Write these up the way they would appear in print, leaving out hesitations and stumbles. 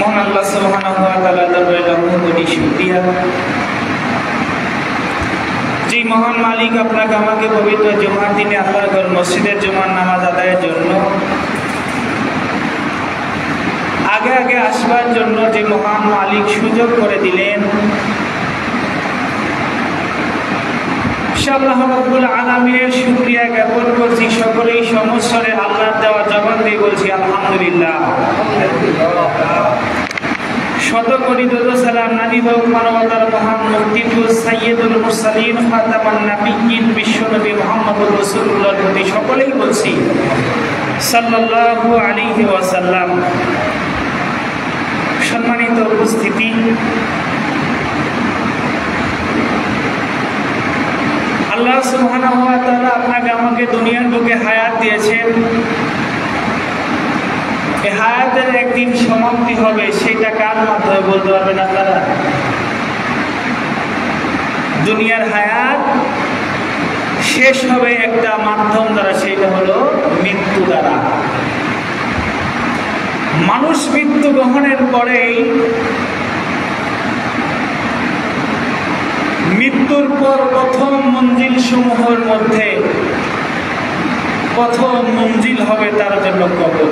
মহান আল্লাহ সুবহানাহু ওয়া তাআলার দরবারে লাখো কোটি শুকরিয়া, যে মহান মালিক আপনাকে আমাকে পবিত্র জুমার দিনে আল্লাহর ঘর মসজিদের জুমার নামাজ আদায়ের জন্য আগে আগে আসবার জন্য যে মহান মালিক সুযোগ করে দিলেন, আল্লাহ রাব্বুল আলামিনের শুকরিয়া জ্ঞাপন করছি। সকলেই সমস্বরে আল্লাহর দেওয়া জবান দিয়ে বলছি আলহামদুলিল্লাহ। শত কোটি দরুদ সালাম নবী হোক মানবতার মহান মুক্তিদুল সাইয়্যিদুল মুরসালিন খাতামান নবিয়্যিন বিশ্বনবী মুহাম্মদুর রাসূলুল্লাহর প্রতি সকলেই বলছি সাল্লাল্লাহু আলাইহি ওয়াসাল্লাম। সম্মানিত উপস্থিতি, আল্লাহ সুবহানাহু ওয়া তাআলা আপনাকে আমাকে দুনিয়ার বুকে হায়াত দিয়েছেন। এই হায়াতের একদিন সমাপ্তি হবে, সেটা কার মাধ্যমে বলতে পারবেন আপনারা? দুনিয়ার হায়াত শেষ হবে একটা মাধ্যম দ্বারা, সেটা হলো মৃত্যু দ্বারা। মানুষ মৃত্যু গ্রহণের পরেই মৃত্যুর পর প্রথম মঞ্জিল সমূহের মধ্যে প্রথম মঞ্জিল হবে তার জন্য কবর।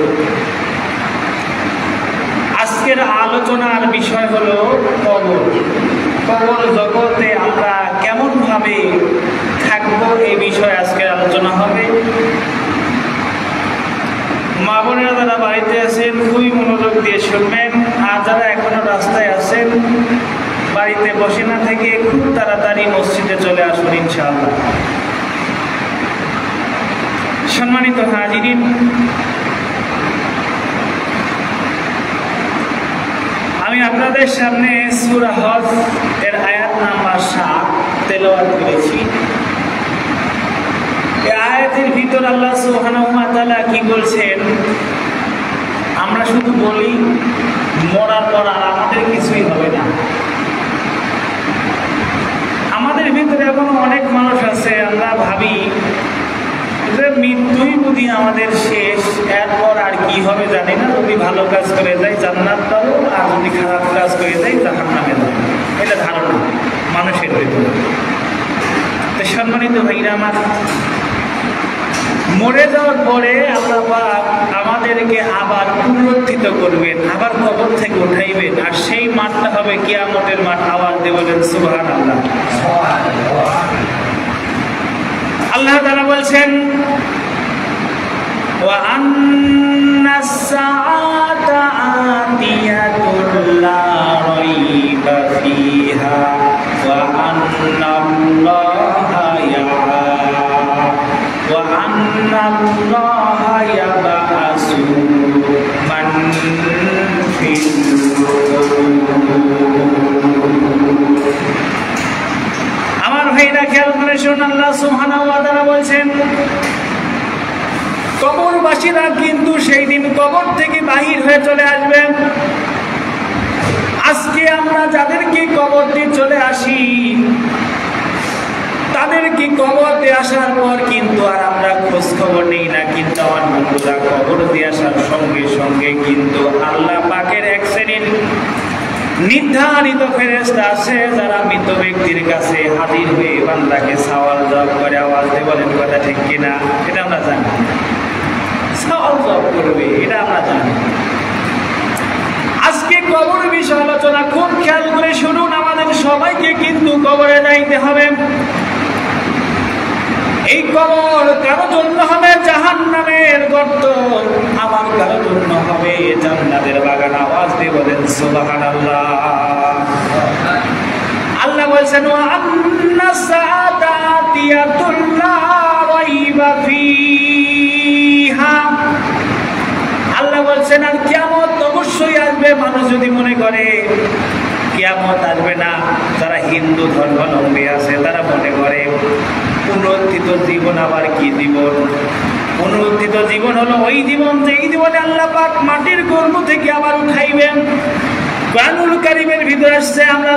আজকের আলোচনার বিষয় হলো কবর। কবর জগতে আমরা কেমন ভাবে থাকবো এই বিষয়ে আজকের আলোচনা হবে। মা বোনেরা যারা বাড়িতে আছেন খুবই মনোযোগ দিয়ে শুনবেন, আর যারা এখনো রাস্তায় আছেন বাড়িতে বসে না থেকে খুব তাড়াতাড়ি মসজিদে চলে আসুন ইনশাআল্লাহ। সম্মানিত হাজিরিন, আমি আপনাদের সামনে সূরা হজ এর আয়াত নাম্বার 7 তেলাওয়াত করেছি। এই আয়াতের ভিতর আল্লাহ সুবহানাহু ওয়া তাআলা কি বলছেন? আমরা শুধু বলি মরার পর আর আমাদের কিছুই হবে না। আমাদের ভিতরে এমন অনেক মানুষ আছে, আমরা ভাবি যে মৃত্যুই বুঝি আমাদের শেষ, এরপর আর কি হবে জানি না। যদি ভালো কাজ করে যাই জান্নাত পাবো, আর যদি খারাপ কাজ করে যাই জাহান্নামে যাবো। এটা ধারণা মানুষের ভিতরে। তো সম্মানিত ভাইরা আমার, মরে যাওয়ার পরে আল্লাহ আমাদেরকে আবার পুনরুত্থিত করবেন, আবার কবর থেকে উঠাইবেন, আর সেই মাঠটা হবে কিয়ামতের মাঠ। আওয়াজ দিয়ে বলেন সুবহানাল্লাহ। আল্লাহ তাআলা বলছেন ওয়া আন্নাস সাআতা আতিয়াতুল লা রাইবা ফিহা ওয়া আন্নাল্লাহা ইয়াবআসু মান ফিল আমার ভাইরা খেয়াল করে শুনুন। আল্লাহ সুবহানাহু ওয়া তাআলা বলছেন কবরবাসীরা কিন্তু সেই দিন কবর থেকে বাহির হয়ে চলে আসবেন। আজকে আমরা যাদেরকে কবর দিয়ে চলে আসি, তাদেরকে কবর দিয়ে আসার পর কিন্তু আর আমরা খোঁজ খবর নেই না। কিন্তু আমার বন্ধুরা, কবর দিয়ে আসার সঙ্গে সঙ্গে কিন্তু আল্লাহ পাকের এক শ্রেণীর নির্ধারিত ফেরেশতা আছে যারা মৃত ব্যক্তির কাছে হাজির হয়ে বান্দাকে সওয়াল জবাব করে। আওয়াজ দিয়ে বলেন কথা ঠিক কিনা? এটা আমরা জানি। সওয়াল জবাব করবে, এটা আমরা জানি। আজকে কবরের বিষয় আলোচনা খুব খেয়াল করে শুনুন। আমাদের সবাইকে কিন্তু কবরে যাইতে হবে। এই কবর কারো জন্য হবে জাহান্নামের গর্ত, আমার কারো জন্য হবে জান্নাতের বাগান। আওয়াজ দিয়ে বলেন সুবহানাল্লাহ। আল্লাহ বলছেন ওয়া আন্নাস সাআতা আতিয়াতুল লা রাইবা ফিহা। আল্লাহ বলছেন আর কিয়ামত অবশ্যই আসবে। মানুষ যদি মনে করে কিয়ামত আসবে না, যারা হিন্দু ধর্মাবলম্বী আছে তারা মনে করে পুনরুত্থিত জীবন। আবার কি জীবন? পুনরুত্থিত জীবন হলো ওই জীবন যেই জীবনে আল্লাহ পাক মাটির গর্ভ থেকে আবার উঠাইবেন। কুরআনুল কারীমের ভিতরে আসছে আমরা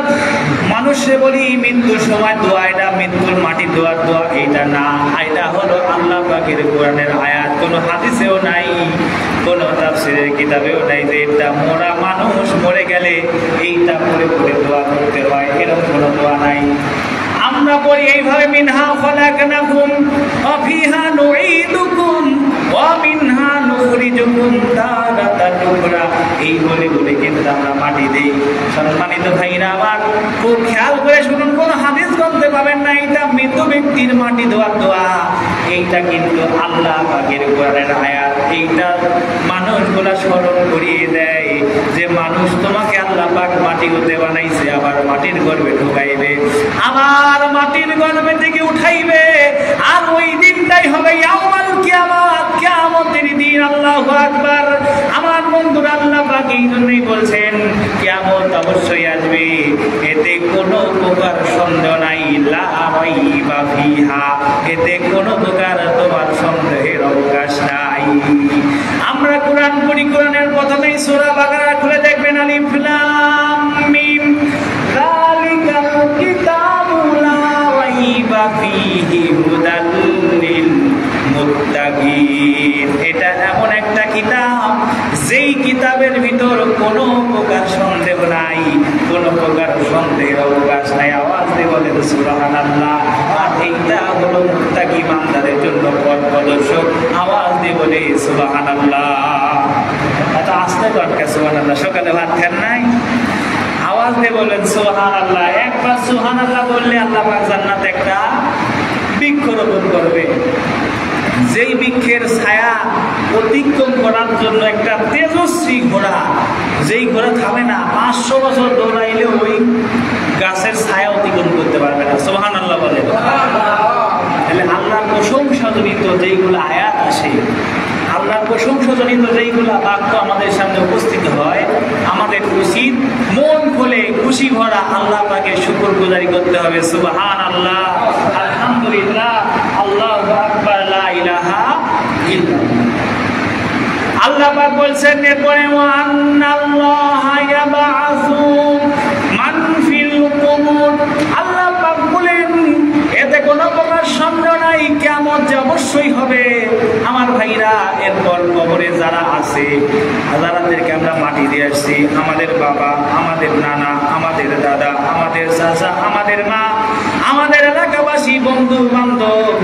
মানুষে বলি মৃত্যুর সময় দোয়া, এটা মৃত্যুর মাটি দোয়ার দোয়া, এটা না। এটা হলো আল্লাহ পাকের কোরআনের আয়াত, কোনো হাদিসেও নাই। কোন তাফসীরের কিতাবেও নাই যে এটা মরা মানুষ মরে গেলে এইটা পড়ে পড়ে দোয়া করতে হয়, এরকম কোনো দোয়া নাই। আমরা পড়ি এইভাবে মিনহা খলাকনাকুম ওয়া ফিহা নুঈদুকুম ওয়া মিনহা নুখরিজুকুম তারাতান উখরা, এই বলে বলে কিন্তু আমরা মাটি দেই। সম্মানিত ভাইরা আমার, খুব খেয়াল করে শুনুন, কোন হাদিস গ্রন্থে পাবেন না এটা মৃত ব্যক্তির মাটি দেওয়ার দোয়া। এইটা কিন্তু আল্লাহ পাকের কোরআনের আয়াত। এইটা মানুষগুলা স্মরণ করিয়ে দেয় যে মানুষ তোমাকে আল্লাহ পাক মাটি হতে বানাইছে, আবার মাটির গর্ভে ঢুকাইবে, আবার মাটির গর্ভে থেকে উঠাইবে, আর ওই দিনটাই হবে ইয়াউমুল কিয়ামত, কিয়ামতের দিন। আল্লাহু আকবার। আমার বন্ধুরা, আল্লাহ পাক এই জন্যই বলছেন কিয়ামত অবশ্যই আসবে, এতে কোনো প্রকার সন্দেহ নাই। লা রাইবা ফিহা, এতে কোনো প্রকার তোমার সন্দেহের অবকাশ নাই। আমরা কোরআন পড়ি, কোরআনের প্রথমেই সূরা বাকারা খুলে দেখবেন, আলিফ লাম মিম যালিকাল কিতাবু লা রাইবা ফীহি হুদাল লিল মুত্তাকিন। এটা এমন একটা কিতাব যেই কিতাবের ভিতর কোনো প্রকার সন্দেহ নাই, কোনো প্রকার সন্দেহের অবকাশ নাই। আওয়াজ দিয়ে বলেন সুবহানাল্লাহ। আর এইটা হলো মুত্তাকি বান্দাদের জন্য পথ প্রদর্শক। আওয়াজ দিয়ে বলে সুবহানাল্লাহ। এত আস্তে কথা সুবহানাল্লাহ। সকালে ভাত খান নাই? আওয়াজ দিয়ে বলেন সুবহানাল্লাহ। একবার সুবহানাল্লাহ বললে আল্লাহ পাক জান্নাতে একটা বৃক্ষ রোপণ করবে, যেই বৃক্ষের ছায়া অতিক্রম করার জন্য একটা তেজস্বী ঘোড়া, যেই ঘোড়া থামে না, 500 বছর দৌড়াইলে ওই গাছের ছায়া অতিক্রম করতে পারবে না। সুবহানাল্লাহ বলে। তাহলে আল্লাহর প্রশংসাজনিত যেইগুলো আয়াত আসে, আল্লাহর প্রশংসাজনিত যেইগুলো বাক্য আমাদের সামনে উপস্থিত হয়, আমাদের উচিত মন খুলে খুশি ভরা আল্লাহ পাকে শুকরগুজারি করতে হবে। সুবহানাল্লাহ, আলহামদুলিল্লাহ, আল্লাহু আকবার, লা ইলাহা ইল্লাল্লাহ। আল্লাহ পাক বলছেন এরপরে, ওয়া আন্নাল্লাহা ইয়াবআসু মান ফিল কুবুর। আল্লাহ পাক বলেন এতে কোনো প্রকার সন্দেহ নাই, কিয়ামত যে অবশ্যই হবে। আমার ভাইরা, এরপর কবরে যারা আছে, যারাদেরকে আমরা মাটি দিয়ে আসছি, আমাদের বাবা, আমাদের নানা, আমাদের দাদা, আমাদের চাচা, আমাদের মা, আমাদের এলাকাবাসী, বন্ধু বান্ধব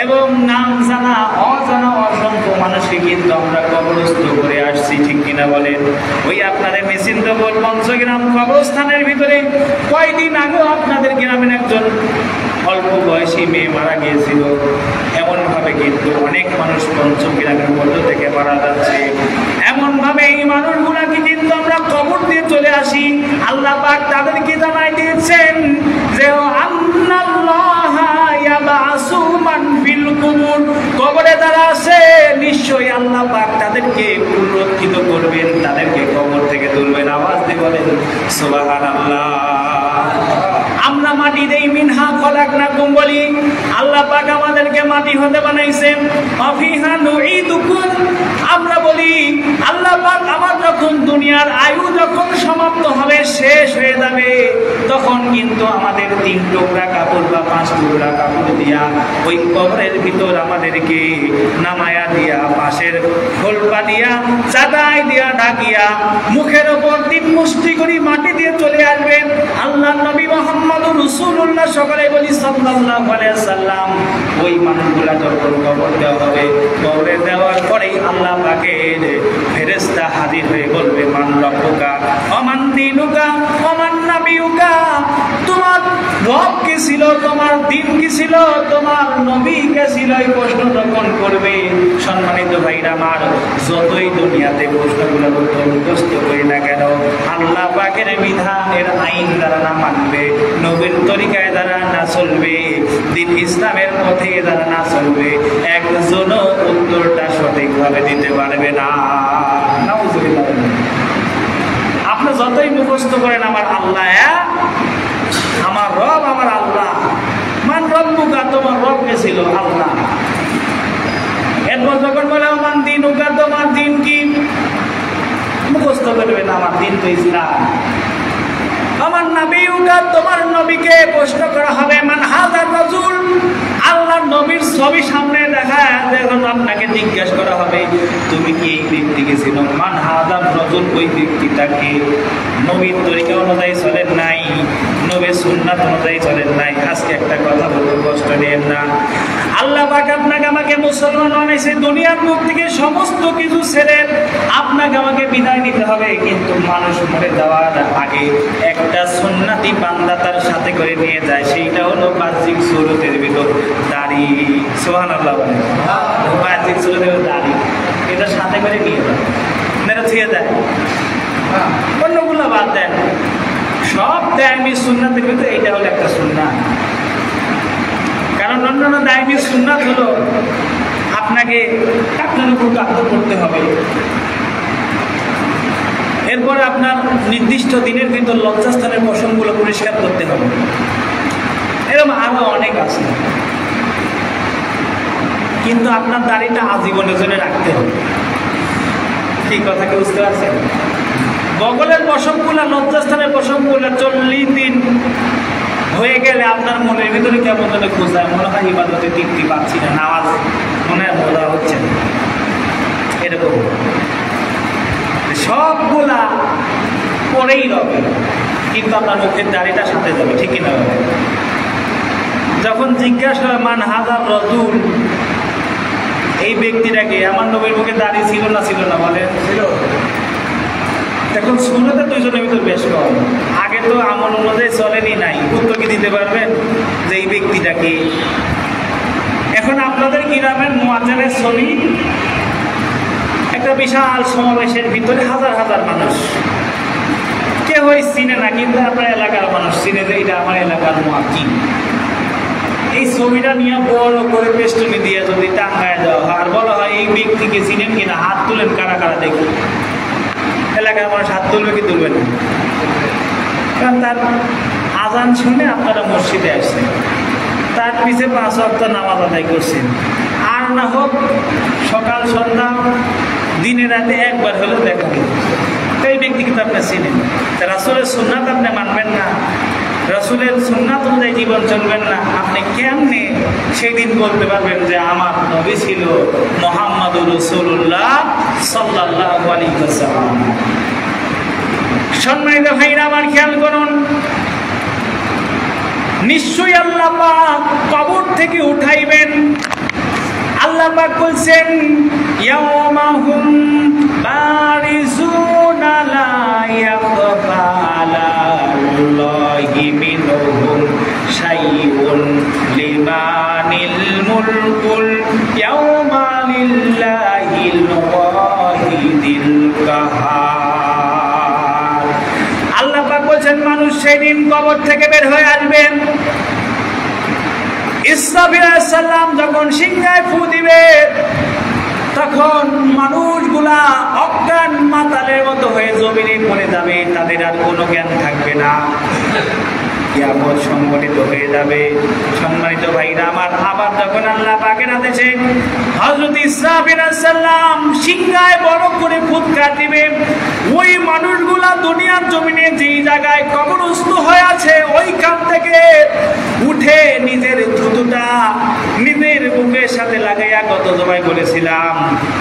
এবং নাম জানা অজানা অসংখ্য মানুষকে কিন্তু আমরা কবরস্থ করে আসছি, ঠিক কিনা বলেন? ওই আপনাদের মেশিনদবল পঞ্চগ্রাম কবরস্থানের ভিতরে কয়দিন আগেও আপনাদের গ্রামের একজন অল্প বয়সী মেয়ে মারা গিয়েছিল। এমন ভাবে কিন্তু অনেক মানুষ পঞ্চগ্রামের মধ্য থেকে মারা যাচ্ছে। এমন ভাবে এই মানুষগুলাকে কিন্তু আমরা কবর দিয়ে চলে আসি। আল্লাহ পাক তাদেরকে জানাই দিয়েছেন যে আন্নাল্লাহা ইয়াবআসু মান ফিল কুবুর। কবরে যারা আছে নিশ্চয়ই আল্লাহ পাক তাদেরকে পুনরুত্থিত করবেন, তাদেরকে কবর থেকে তুলবেন। আওয়াজ দিয়ে বলেন সুবহানাল্লাহ। আমরা মাটি দেই, মিনহা খলাকনাকুম বলি, আল্লাহ পাক আমাদেরকে মাটি হতে বানাইছেন। আফিহা নুঈদুকুম, আমরা বলি আল্লাহ পাক আমার যখন দুনিয়ার আয়ু যখন সমাপ্ত হবে, শেষ হয়ে যাবে, তখন কিন্তু আমাদের 3 টুকরা কাপড় বা 5 টুকরা কাপড় দিয়া ওই কবরের ভিতর আমাদেরকে নামায়া দিয়া, পাশের খোলপা দিয়া, চাটাই দিয়া ঢাকিয়া, মুখের ওপর 3 মুষ্টি করে মাটি দিয়ে চলে আসবেন আল্লাহর নবী মুহাম্মদুর রাসূলুল্লাহ, সকলে বলি সাল্লাল্লাহু আলাইহি ওয়াসাল্লাম। ওই মানুষগুলা যখন কবর দেওয়া হবে, কবরে দেওয়ার পরেই আল্লাহ পাকের ফেরেশতা হাজির হয়ে বলবে, মান রব্বুকা ওয়া মান দীনুকা ওয়া মান নাবিয়ুকা। তোমার রব কে ছিল, তোমার দিন কি ছিল, তোমার নবী কে ছিল, এই প্রশ্ন যখন করবে, সম্মানিত ভাইরা আমার, যতই দুনিয়াতে প্রশ্নগুলো মুখস্থ করি না কেন, আল্লাহ পাকের বিধানের আইন দ্বারা না মানবে, নবীর তরিকায় দ্বারা না চলবে, দিন ইসলামের পথে দ্বারা না চলবে, একজনও উত্তরটা সঠিকভাবে দিতে পারবে না। নাউজুবিল্লাহ। আপনি যতই মুখস্থ করেন আমার আল্লাহ এক, আমার রব আমার আল্লাহ, মান রব্বুকা, তোমার রব কে ছিল আল্লাহ। এরপর যখন বলে মান দীনুকা, তোমার দিন কি, মুখস্থ করবেন আমার দিন তো ইসলাম। আমার নবীকে, তোমার নবীকে প্রশ্ন করা হবে মান হাযার রাজুল, আল্লাহর নবীর ছবি সামনে দেখা দেখুন আপনাকে জিজ্ঞাসা করা হবে তুমি কি এই ব্যক্তিকে চিনো? মান হাযার রাজুল, ওই ব্যক্তিটাকে। নবীর তরিকা অনুযায়ী চলেন নাই, নবীর সুন্নাত অনুযায়ী চলেন নাই। আজকে একটা কথা বলবো, কষ্ট নেন না। আল্লাহ পাক আপনাকে আমাকে মুসলমান বানাইছে, দুনিয়ার মুখ থেকে সমস্ত কিছু ছেড়ে আপনাকে আমাকে বিদায় নিতে হবে, কিন্তু মানুষ মরে যাওয়ার আগে একটা সুন্নাতি বান্দা তার সাথে করে নিয়ে যায়, সেইটা হলো বাহ্যিক সুরতের ভিতর দাড়ি। সুবহানাল্লাহ বলেন। বাহ্যিক সুরতের দাড়ি এটা সাথে করে নিয়ে যায়, এটা ছুঁয়ে যায়। অন্যগুলো বাদ দেন, সব দায়মি সুন্নাতের ভিতরে এইটা হলো একটা সুন্নাত। কারণ অন্যান্য দায়মি সুন্নাত হলো আপনাকে আপনার উপর কাজ করতে হবে, এরপরে আপনার নির্দিষ্ট দিনের ভিতর লজ্জাস্থানের পশমগুলো পরিষ্কার করতে হবে, এরকম আরো অনেক আছে। কিন্তু আপনার দাড়িটা আজীবনের জন্য রাখতে হবে। কি কথা কি বুঝতে পারছেন? বগলের পশমগুলা, লজ্জাস্থানের পশমগুলা 40 দিন হয়ে গেলে আপনার মনের ভিতরে কেমন যেন খোঁজায়, মনে হয় ইবাদতে তৃপ্তি পাচ্ছি না, নামাজ মনে হয় মজা হচ্ছে না, এরকম সবগুলা পরেই রবে, কিন্তু আপনার মুখের দাড়িটা সাথে যাবে, ঠিকই না? যখন জিজ্ঞাসা হয় মান হাযার রাজুল, এই ব্যক্তিটাকে, আমার নবীর মুখে দাড়ি ছিল না ছিল না বলে ছিল। এখন সুন্নতে দুইজনের ভিতর বেশ কম, আগে তো আমল অনুযায়ী চলেনি নাই, উত্তর কি দিতে পারবেন যে এই ব্যক্তিটাকে? এখন আপনাদের গ্রামের মুয়াজ্জিনের ছবি একটা বিশাল সমাবেশের ভিতরে হাজার হাজার মানুষ, কেউই চিনে না, কিন্তু আপনার এলাকার মানুষ চিনে যে এটা আমার এলাকার মুয়াজ্জিন। এই ছবিটা নিয়ে বড় করে পেস্টুনি দিয়ে যদি টাঙ্গায় দেওয়া হয় আর বলা হয় এই ব্যক্তিকে চিনেন কিনা, হাত তুলেন, কারা কারা দেখি। এলাকার মানুষ হাত তুলবে কি তুলবে না? কারণ তার আজান শুনে আপনারা মসজিদে আসছেন, তার পিছে 5 ওয়াক্ত নামাজ আদায় করছেন, আর না হোক সকাল সন্ধ্যা দিনে রাতে একবার হলেও দেখা গেল, এই ব্যক্তি কিন্তু আপনি চিনেন। রাসূলের সুন্নাত আপনি মানবেন না, রাসূলের সুন্নাত অনুযায়ী জীবন চলবেন না, আপনি কেমনে সেই দিন বলতে পারবেন যে আমার নবী ছিল মুহাম্মাদুর রাসূলুল্লাহ সাল্লাল্লাহু আলাইহি ওয়াসাল্লাম? সম্মানিত ভাইরা আমার, খেয়াল করুন, নিশ্চয়ই আল্লাহ পাক কবর থেকে উঠাইবেন। আল্লাহ পাক বলছেন ইয়াওমা হুম বারিজুনা লা ইয়াখফা আলাল্লাহি মিনহুম শাইউন লিমানিল মুলকুল ইয়াওমা লিল্লাহিল ওয়াহিদিল কাহার। আল্লাহ পাক বলছেন মানুষ সেদিন কবর থেকে বের হয়ে আসবেন। ইসরাফিল আলাইহিস সালাম যখন সিংহায় ফু দিবে, তখন মানুষগুলা অজ্ঞান মাতালের মতো হয়ে জমিনে পড়ে যাবে, তাদের আর কোনো জ্ঞান থাকবে না, কিয়ামত সংঘটিত হয়ে যাবে। সম্মানিত ভাইরা আমার, আবার যখন আল্লাহ পাকের আদেশে হযরত ইসরাফিল আলাইহিস সালাম সিংহায় বড় করে ফুৎকার দিবে, ওই মানুষগুলা দুনিয়ার জমিনে যেই জায়গায় কবরস্থ হয়ে আছে ওইখান থেকে উঠে নিজের থুতুটা নিজের বুকের সাথে লাগাইয়া, গত জবাই বলেছিলাম,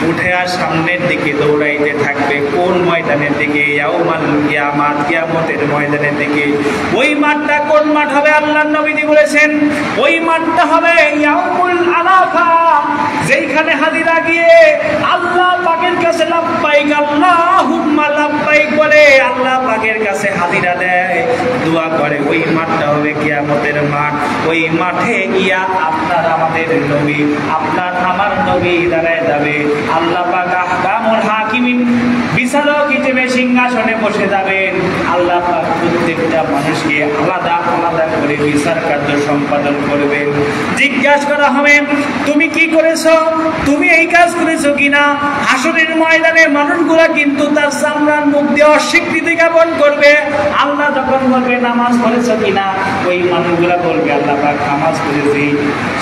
উঠে আর সামনের দিকে দৌড়াইতে থাকবে। কোন ময়দানের দিকে? ইয়াউমাল কিয়ামাত, কিয়ামতের ময়দানের দিকে। ওই মাঠটা কোন মাঠ হবে? আল্লাহর নবী বলেছেন ওই মাঠটা হবে ইয়াউমুল আরাফা, যেখানে হাজিরা গিয়ে আল্লাহ পাকের কাছে লাব্বাইক আল্লাহুম্মা লাব্বাইক বলে আল্লাহ পাকের কাছে হাজিরা দেয়, দোয়া করে। ওই মাঠটা হবে কিয়ামতের মাঠ। ওই মাঠে গিয়া আপনার আমাদের নবী, আপনার আমার নবী দাঁড়ায় যাবে। আল্লাহ পাক আহকামুল হাকিমিন, বিচারক হিসেবে সিংহাসনে বসে যাবেন। আল্লাহ পাক প্রত্যেকটা মানুষকে আলাদা আলাদা করে বিচার কার্য সম্পাদন করবেন। জিজ্ঞাসা করা হবে তুমি কি করেছো, তুমি এই কাজ করেছো কিনা। হাসরের ময়দানে মানুষগুলা কিন্তু তার চামড়ার মুখ দিয়ে অস্বীকৃতি জ্ঞাপন করবে। আল্লাহ যখন বলবে নামাজ পড়েছো কিনা, ওই মানুষগুলা বলবে আল্লাহ পাক নামাজ পড়েছি।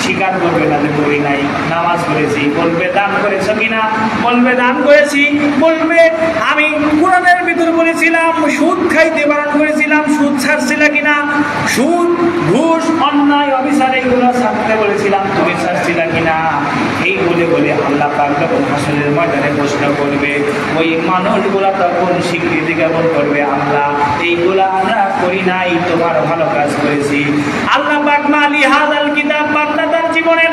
স্বীকার করবে না যে করি নাই, নামাজ পড়েছি। বলবে দান করেছো কিনা, বলবে দান করেছি। বলবে আমি কোরআনের ভিতর বলেছিলাম সুদ খাইতে বারণ করেছিলাম, সুদ ছাড়ছিল কিনা, সুদ ঘুষ অন্যায় অবিচার এইগুলো ছাড়তে বলেছিলাম, তুমি ছাড়ছিল কিনা। এই বলে বলে আল্লাহ পাক যখন হাসরের ময়দানে প্রশ্ন করবে, ওই মানুষগুলা তখন স্বীকৃতি জ্ঞাপন করবে, আল্লাহ এইগুলা আমরা করি নাই, তোমার ভালো কাজ করেছি। আল্লাহ পাক মালি হাযাল কিতাব, বান্দা তার জীবনের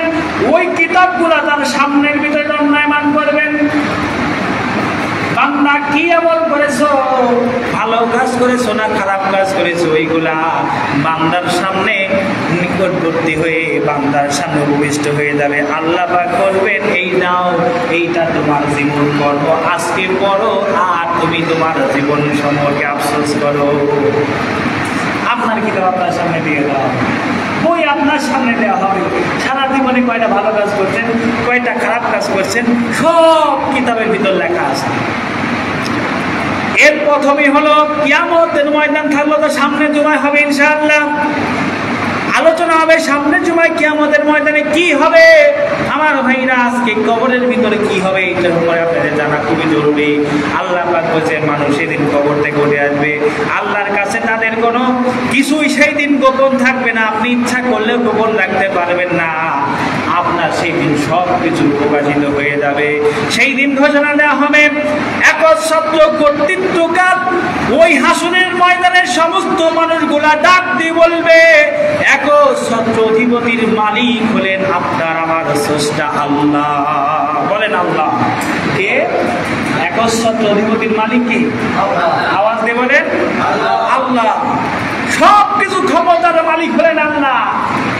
ওই কিতাবগুলা তার সামনের ভিতরে অন্যায়মান করবেন। বান্দা কি আমল করেছো, ভালো কাজ করেছো না খারাপ কাজ করেছো, এইগুলা বান্দার সামনে নিকটবর্তী হয়ে বান্দার সামনে উপবিষ্ট হয়ে যাবে। আল্লাহ পাক বলবেন, এই নাও, এইটা তোমার জীবন কর্ম, আজকে পড়ো আর তুমি তোমার জীবন সম্পর্কে আফসোস করো। আপনার কিতাব আপনার সামনে দিয়ে দেওয়া হবে, বই আপনার সামনে দেওয়া হবে, সারা জীবনে কয়টা ভালো কাজ করছেন, কয়টা খারাপ কাজ করছেন, সব কিতাবের ভিতর লেখা আছে। এর প্রথমেই হলো কিয়ামতের ময়দান থাকলো, তো সামনে জুমায় হবে ইনশাআল্লাহ আলোচনা হবে। সামনে জুমায় কিয়ামতের ময়দানে কি হবে আমার ভাইরা, আজকে কবরের ভিতরে কি হবে এইটার উপরে আপনাদের জানা খুবই জরুরি। আল্লাহ পাক বলছে মানুষ সেদিন কবর থেকে উঠে আসবে, আল্লাহর কাছে তাদের কোনো কিছুই সেই দিন গোপন থাকবে না, আপনি ইচ্ছা করলেও গোপন রাখতে পারবেন না। আপনার সেই দিন সব কিছু প্রকাশিত হয়ে যাবে। সেই দিন ঘোষণা দেওয়া হবে, একচ্ছত্র কর্তৃত্বকার ওই হাসরের ময়দানের সমস্ত মানুষগুলা ডাক দিয়ে বলবে, একচ্ছত্র অধিপতির মালিক হলেন আপনার আমার স্রষ্টা আল্লাহ। বলেন আল্লাহ কে? একচ্ছত্র অধিপতির মালিক কি? আওয়াজ দিয়ে বলেন আল্লাহ। সব কিছু ক্ষমতার মালিক হলেন আল্লাহ।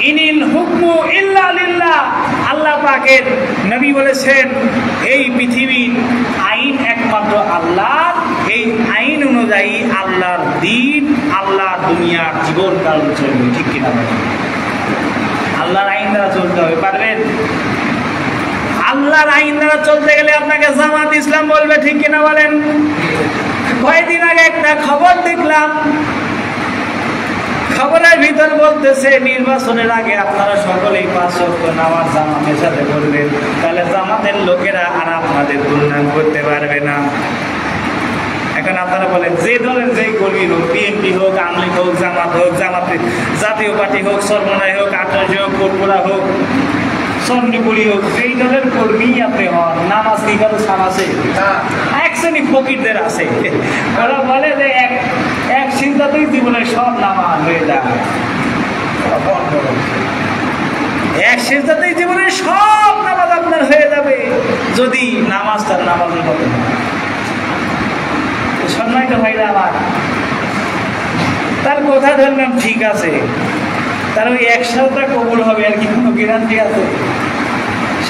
ইনিল হুকমু ইল্লা লিল্লাহ। আল্লাহ পাকের নবী বলেছেন, এই পৃথিবীর আইন একমাত্র আল্লাহর, এই আইন অনুযায়ী আল্লাহর দিন, আল্লাহর দুনিয়ার জীবন কাল চলবে। ঠিক কিনা? আল্লাহর আইন দ্বারা চলতে হবে, পারবেন? আল্লাহর আইন দ্বারা চলতে গেলে আপনাকে জামাত ইসলাম বলবে, ঠিক কিনা বলেন? কয়েকদিন আগে একটা খবর দেখলাম, খবরের ভিতর বলতেছে নির্বাচনের আগে আপনারা সকলেই 5 ওয়াক্ত নামাজ জামাতের সাথে পড়বেন, তাহলে জামাতের লোকেরা আর আপনাদের দুর্নাম করতে পারবে না। এখন আপনারা বলেন, যে দলের যেই কর্মী হোক, বিএনপি হোক, আওয়ামী লীগ হোক, জামাত হোক, জামাতে জাতীয় পার্টি হোক, সর্বনাই হোক, আটরাজি হোক, কোটপুরা হোক, চন্ডীপুরি হোক, যেই দলের কর্মী আপনি হন, নামাজ কি কারো ছাড় আছে? এক শ্রেণী ফকিরদের আছে, ওরা বলে যে এক চিন্তাতেই জীবনের সব নামাজ হয়ে যায়, এক সিজদাতেই জীবনের সব নামাজ আপনার হয়ে যাবে, যদি নামাজ তার নামাজের মতো না। সম্মানিত ভাইরা আমার, তার কথা ধরলাম ঠিক আছে, তার ওই 100টা কবুল হবে আর কি কোনো গ্যারান্টি আছে?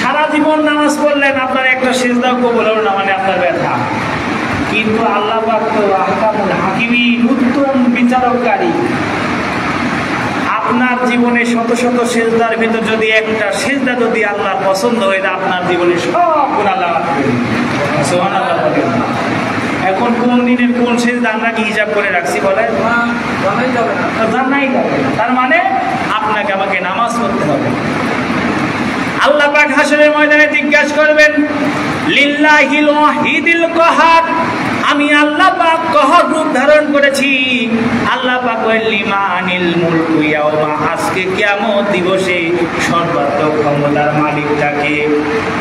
সারা জীবন নামাজ পড়লেন, আপনার একটা সিজদাও কবুল হলো না, মানে আপনার ব্যথা। কিন্তু আল্লাহ পাক তো আহকামুল হাকিমিন, উত্তম বিচারককারী। আপনার জীবনে শত শত সিজদার ভিতর যদি একটা সিজদা যদি আল্লাহর পছন্দ হয়ে যায়, আপনার জীবনে সব গুণ আল্লাহ সুবহানাল্লাহ বলেন। এখন কোন দিনের কোন সিজদা আমরা কি হিসাব করে রাখছি বলে? জানাই যাবে না, জানাই যাবে না। তার মানে আপনাকে আমাকে নামাজ পড়তে হবে। আল্লাহ পাক হাসরের ময়দানে জিজ্ঞাসা করবেন, লিল্লাহিল ওয়াহিদিল কাহার, আমি আল্লাহ পাক কহর রূপ ধারণ করেছি। আল্লাহ পাক বলেন, লিমানিল মুলকু ইয়াউমা, আজকে কিয়ামত দিবসে সর্বাত্মক ক্ষমতার মালিকটাকে।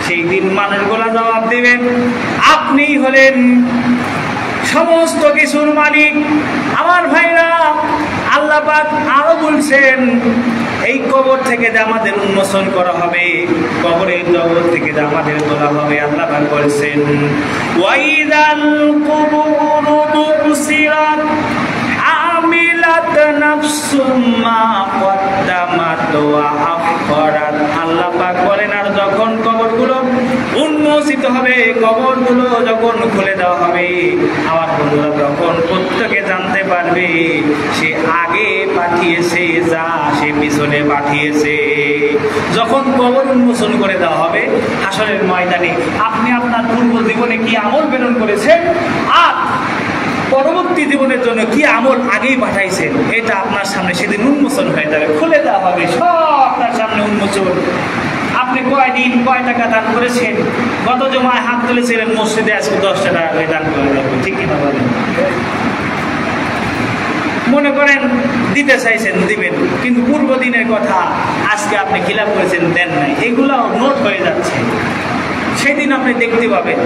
সেই দিন মানুষগুলা জবাব দিবেন, আপনি হলেন সমস্ত কিছুর মালিক। আমার ভাইরা, আল্লাহ পাক আরো বলছেন, এই কবর থেকে যে আমাদের উন্মোচন করা হবে, কবরের জগৎ থেকে যে আমাদের তোলা হবে, আল্লাহ পাক বলছেন, ওয়াইদাল কুবুরু বুসিরাত আমিলাত নাফসুম মা কদ্দামাত ওয়া আখরাত। আল্লাহ পাক বলেন, আর যখন কবরগুলো উন্মোচিত হবে, কবরগুলো যখন খুলে দেওয়া হবে, আমার বন্ধুরা তখন প্রত্যেকে জানতে পারবে সে আগে পাঠিয়েছে যা সে পিছনে পাঠিয়েছে। যখন কবর উন্মোচন করে দেওয়া হবে হাসরের ময়দানে, আপনি আপনার পূর্ব জীবনে কি আমল প্রেরণ করেছেন আর পরবর্তী জীবনের জন্য কি আমল আগেই পাঠাইছেন, এটা আপনার সামনে সেদিন উন্মোচন হয়ে যাবে, খুলে দেওয়া হবে, সব আপনার সামনে উন্মোচন। আপনি কয়দিন কয় টাকা দান করেছেন? গত জমায় হাত তুলেছিলেন মসজিদে, আজকে 10 টাকা করে দান করে দেবেন, ঠিক কিনা বলেন? মনে করেন দিতে চাইছেন দিবেন, কিন্তু পূর্ব দিনের কথা আজকে আপনি খিলাপ করেছেন, দেন নাই, এগুলো নোট হয়ে যাচ্ছে। সেদিন আপনি দেখতে পাবেন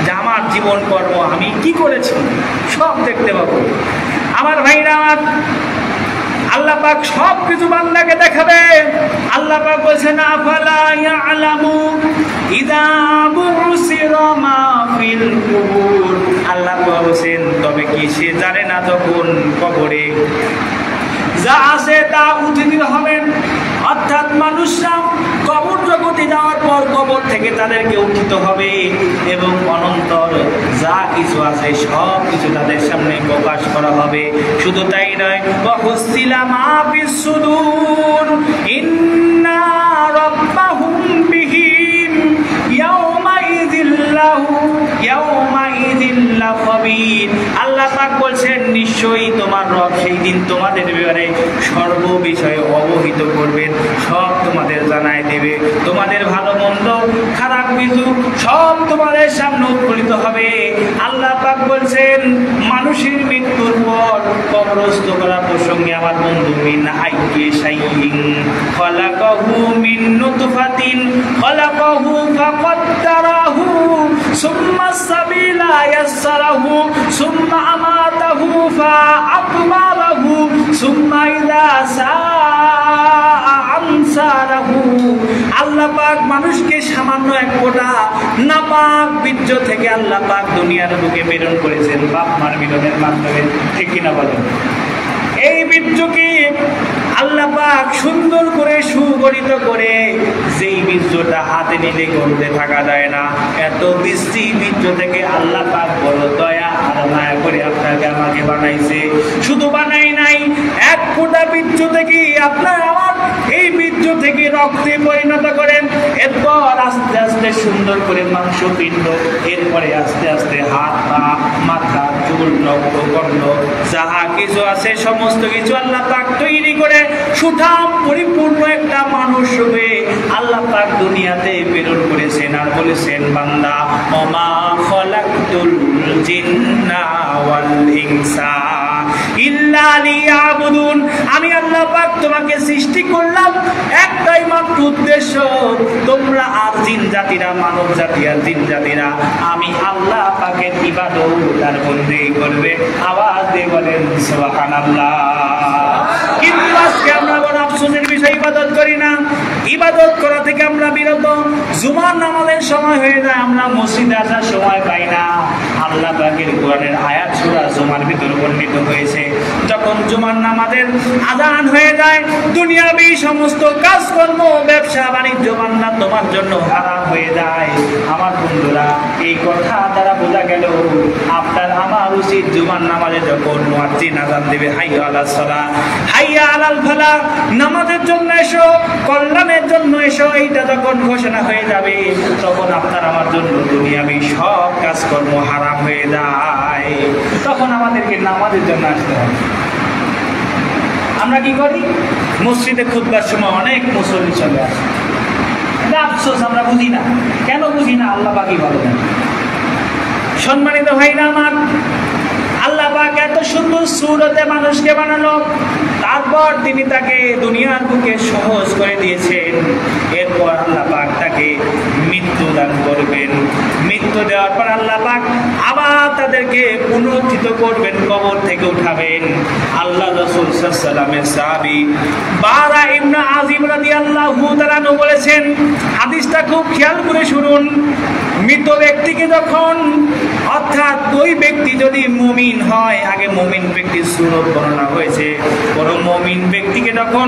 যে আমার জীবন কর্ম আমি কি করেছি সব দেখতে পাবো। আমার ভাইরা, আমার আল্লাহ পাক সব কিছু বান্দাকে দেখাবে। আল্লাহ পাক বলছেন আফালা ইয়ালামু ইযা বুসিরা মা ফিল কুবুর। আল্লাহ পাক বলছেন তবে কি সে জানে না যখন কবরে যা আছে তা উঠিত হবে, অর্থাৎ মানুষরা কবর জগতে যাওয়ার পর কবর থেকে তাদেরকে উঠিত হবে এবং অনন্তর যা কিছু আছে সব কিছু তাদের সামনে প্রকাশ করা হবে। শুধু তাই নয়, ওয়াহুসিলা মা ফিস সুদূর ইন্না রাব্বাহুম বিহিম ইয়াউমাইযিল লাখাবীর। আল্লাহ পাক বলছেন নিশ্চয়ই তোমার রব সেই দিন তোমাদের ব্যাপারে সর্ব বিষয়ে অবহিত করবেন, সব তোমাদের জানায় দেবে। তোমাদের ভালো মন্দ খারাপ কিছু সব তোমাদের সামনে উত্তোলিত হবে। আল্লাহ পাক বলছেন মানুষের মৃত্যুর পর কবরস্থ করা প্রসঙ্গে আমার বন্ধু মিন আইয়ি শাইইন খালাকাহু মিন নুতফাতিন খালাকাহু ফাকাদ্দারাহু সুম্মা সাবিলা ইয়াসসারাহু সুম্মা আমাতাহু ফাআকবারাহু সুম্মা ইযা শাআ আনসারাহু। আল্লাহ পাক মানুষকে সামান্য এক ফোঁটা নাপাক বীর্য থেকে আল্লাহ পাক দুনিয়ার বুকে প্রেরণ করেছেন বাপ মার মিলনের মাধ্যমে, ঠিক কিনা বলেন? এই বীর্যকে আল্লাহ পাক সুন্দর করে সুগঠিত করে যেই বীর্যটা হাতে নিলে গড়তে থাকা যায় না, এত বৃষ্টি বীর্য থেকে আল্লাহ পাক বড় দয়া আর মায়া করে আপনাকে আমাকে বানাইছে। শুধু বানাই নাই, এক ফোঁটা বীর্য থেকে আপনার আমার এই বীর্য থেকে রক্তে পরিণত করেন, এরপর আস্তে আস্তে সুন্দর করে মাংসপিণ্ড, এরপরে আস্তে আস্তে হাত পা মাথা চুল নখ কর্ণ যাহা কিছু আছে সমস্ত কিছু আল্লাহ পাক তৈরি করে সুঠাম পরিপূর্ণ একটা মানুষ রূপে আল্লাহ পাক দুনিয়াতে প্রেরণ করেছেন। আর বলেছেন বান্দা ওমা খালাকতুল জিন্না ওয়াল ইনসা ইল্লা লিয়াবুদুন। আমি আল্লাহ পাক তোমাকে সৃষ্টি করলাম একটাই মাত্র উদ্দেশ্য, তোমরা আর জিন জাতিরা, মানব জাতি আর জিন জাতিরা আমি আল্লাহ পাকের ইবাদত আর বন্দেগি করবে। আওয়াজ দিয়ে বলেন সুবহানাল্লাহ। কিন্তু আজকে আমরা বড় আফসোসের বিষয়, ইবাদত করি না, ইবাদত করা থেকে আমরা বিরত। জুমার নামাজের সময় হয়ে যায়, আমরা মসজিদে আসার সময় পাই না। আল্লাহ পাকের কোরআনের আয়াত সূরা জুমার ভিতর বর্ণিত হয়েছে, যখন জুমার নামাজের আযান হয়ে যায় দুনিয়াবি সমস্ত কাজকর্ম ব্যবসা বাণিজ্য বান্না তোমার জন্য হারাম হয়ে যায়। আমার বন্ধুরা, এই কথা দ্বারা বোঝা গেল আপনার আমার উচিত জুমার নামাজে যখন মুয়াজ্জিন আযান দেবে হাইয়া আলাস সালাহ হাইয়া আলাল ফালাহ, নামাজের জন্য এসো, কল্যাণের জন্য এসো, এইটা যখন ঘোষণা হয়ে যাবে তখন আপনার আমার জন্য দুনিয়াবি সব কাজকর্ম হারাম হয়ে যায়। তখন আমাদেরকে নামাজের জন্য আসতে হবে। আমরা কি করি? মসজিদে খুতবার সময় অনেক মুসল্লি চলে আসে, আফসোস আমরা বুঝি না। কেন বুঝি না? আল্লাহ পাকই ভালো জানেন। সম্মানিত ভাইরা আমার, আল্লাহ পাক এত সুন্দর সূরতে মানুষকে বানালো, তারপর তিনি তাকে দুনিয়ার বুকে সহজ করে দিয়েছেন। এরপর আল্লাহ পাক তাকে মৃত্যু দান করবেন। মৃত্যু দেওয়ার পর আল্লাহ পাক আবার তাদেরকে পুনরুত্থিত করবেন, কবর থেকে উঠাবেন। আল্লাহ রাসূল সাল্লাল্লাহু আলাইহি ওয়াসাল্লামের সাহাবী বারা ইবনে আযিম রাদিয়াল্লাহু তাআলা বলেছেন, হাদিসটা খুব খেয়াল করে শুনুন। মৃত ব্যক্তিকে যখন, অর্থাৎ ওই ব্যক্তি যদি মুমিন হয়, আগে মুমিন ব্যক্তির সুরত বর্ণনা হয়েছে, কোন মুমিন ব্যক্তিকে যখন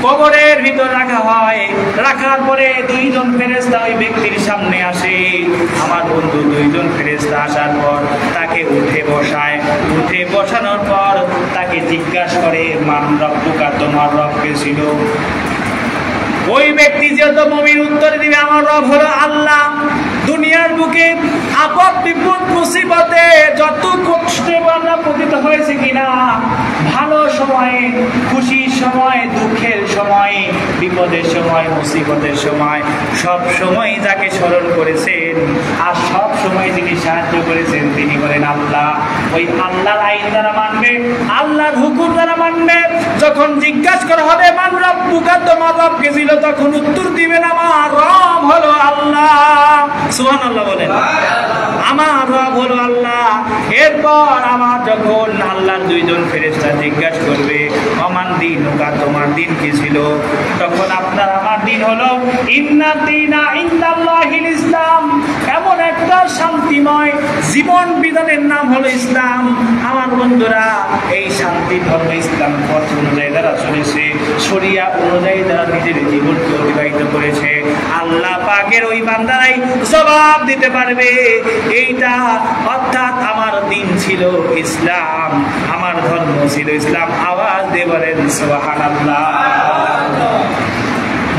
কবরের ভিতর রাখা হয়, রাখার পরে দুইজন ফেরেশতা ওই ব্যক্তির সামনে আসে। আমার বন্ধু, দুইজন ফেরেশতা আসার পর তাকে উঠে বসায়। উঠে বসানোর পর তাকে জিজ্ঞাসা করে মান রব্বুকা, তোমার রব কে ছিল? ওই ব্যক্তি যেহেতু মুমিন উত্তর দিবে আমার রব হলো আল্লাহ। দুনিয়ার বুকে আপদ বিপদ মুসিবতে যত কষ্টে আমরা পতিত হয়েছে কিনা, ভালো সময়ে, খুশির সময়, দুঃখের সময়, বিপদের সময়, মুসিবতের সময়, সব সময় যাকে স্মরণ করেছেন আর সব সময় যিনি সাহায্য করেছেন তিনি বলেন আল্লাহ। ওই আল্লাহর আইন দ্বারা মানবে, আল্লাহর হুকুম দ্বারা মানবে। যখন জিজ্ঞাসা করা হবে মান রব্বুকা, তোমার রব কে ছিল, তখন উত্তর দিবেন আমার রব হলো আল্লাহ। সুবহানাল্লাহ বলেন, আমার রব হলো আল্লাহ। এরপর আমার যখন আল্লাহর দুইজন ফেরেশতা জিজ্ঞাসা করবে আমান দীনুকা, তোমার দিন কি ছিল, তখন আপনার আমার দিন হলো ইন্না দীনা ইনদাল্লাহিল ইসলাম। এমন একটা শান্তিময় জীবন বিধানের নাম হলো ইসলাম। আমার বন্ধুরা, এই শান্তি ধর্ম ইসলাম পথ অনুযায়ী যারা চলেছে, শরিয়া অনুযায়ী যারা নিজের জীবনকে অতিবাহিত করেছে, আল্লাহ পাকের ওই বান্দারাই জবাব দিতে পারবে এইটা, অর্থাৎ আমার দিন ছিল ইসলাম, আমার ধর্ম ছিল ইসলাম। আওয়াজ দিয়ে বলেন সুবহানাল্লাহ।